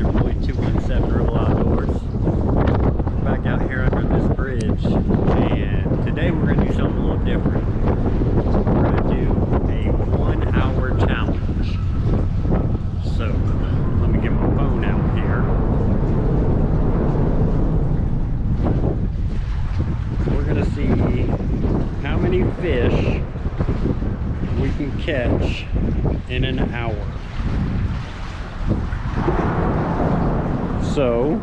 your boy 217 Rebel Outdoors. We're back out here under this bridge, and today we're going to do something a little different. We're going to do a 1 hour challenge. So, let me get my phone out here. We're going to see how many fish we can catch in an hour. So,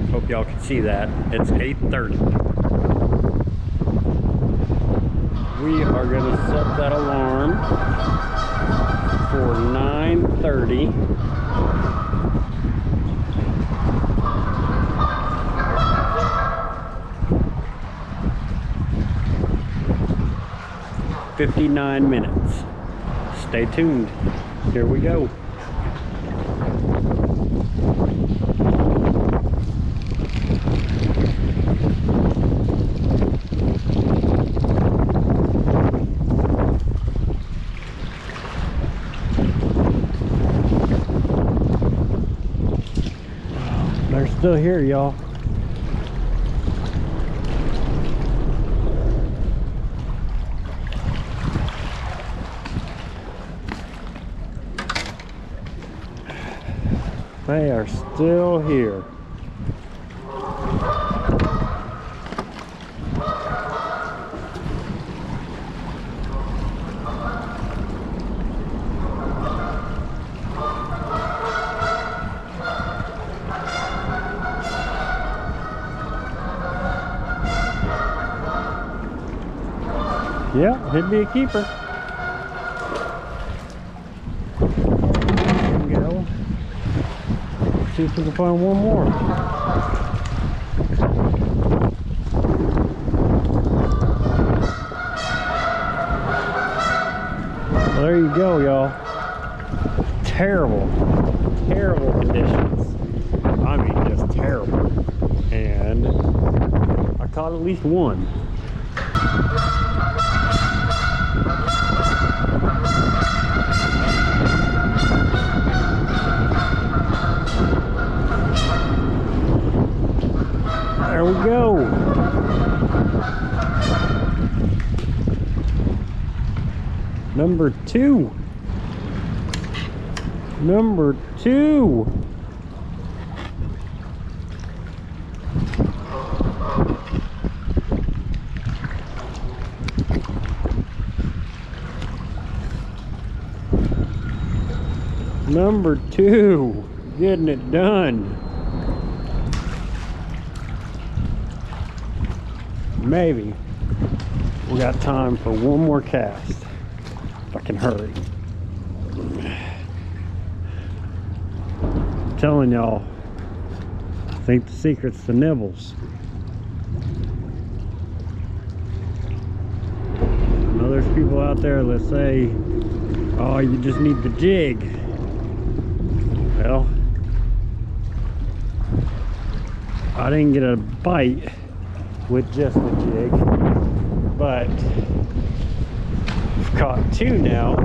hope y'all can see that. It's 8:30. We are going to set that alarm for 9:30. "59 minutes. Stay tuned. Here we go. They're still here, y'all. They are still here. Yeah, he'd be a keeper. There we go. See if we can find one more. Well, there you go, y'all. Terrible conditions. I mean, just terrible. And I caught at least one. There we go. Number two. Number two. Number two. Getting it done. Maybe we got time for one more cast if I can hurry. I'm telling y'all, I think the secret's the nibbles. I know there's people out there that say, oh, you just need the jig. Well, I didn't get a bite with just the jig, but I've caught two now.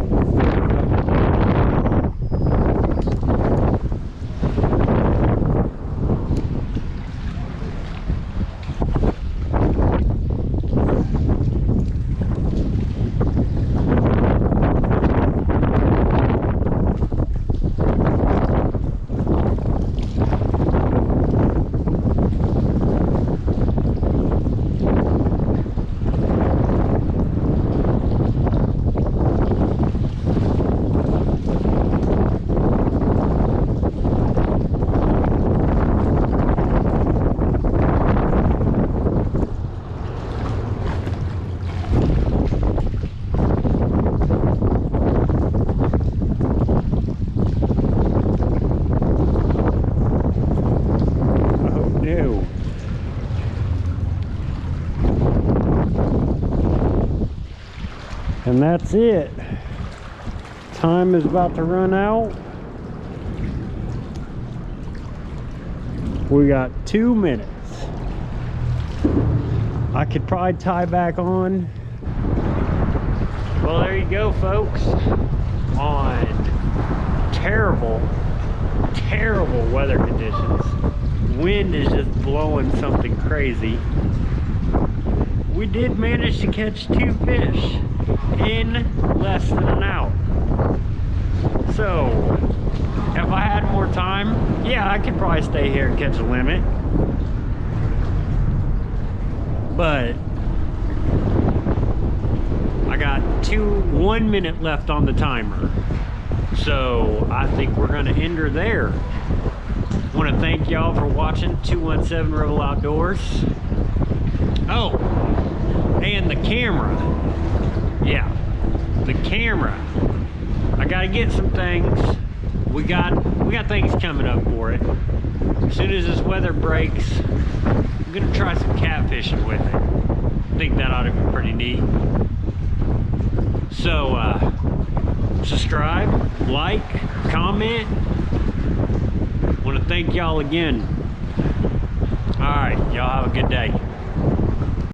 And that's it. Time is about to run out. We got 2 minutes. I could probably tie back on. Well, there you go, folks. On terrible terrible weather conditions. Wind is just blowing something crazy. We did manage to catch 2 fish in less than an hour. So, if I had more time, yeah, I could probably stay here and catch a limit. But I got 1 minute left on the timer. So I think we're gonna end her there. I wanna thank y'all for watching 217 Rebel Outdoors. Oh, and the camera. Yeah, the camera. I gotta get some things. We got things coming up for it. As soon as this weather breaks, I'm gonna try some catfishing with it. I think that ought to be pretty neat. So, subscribe, like, comment. I want to thank y'all again. All right, y'all have a good day.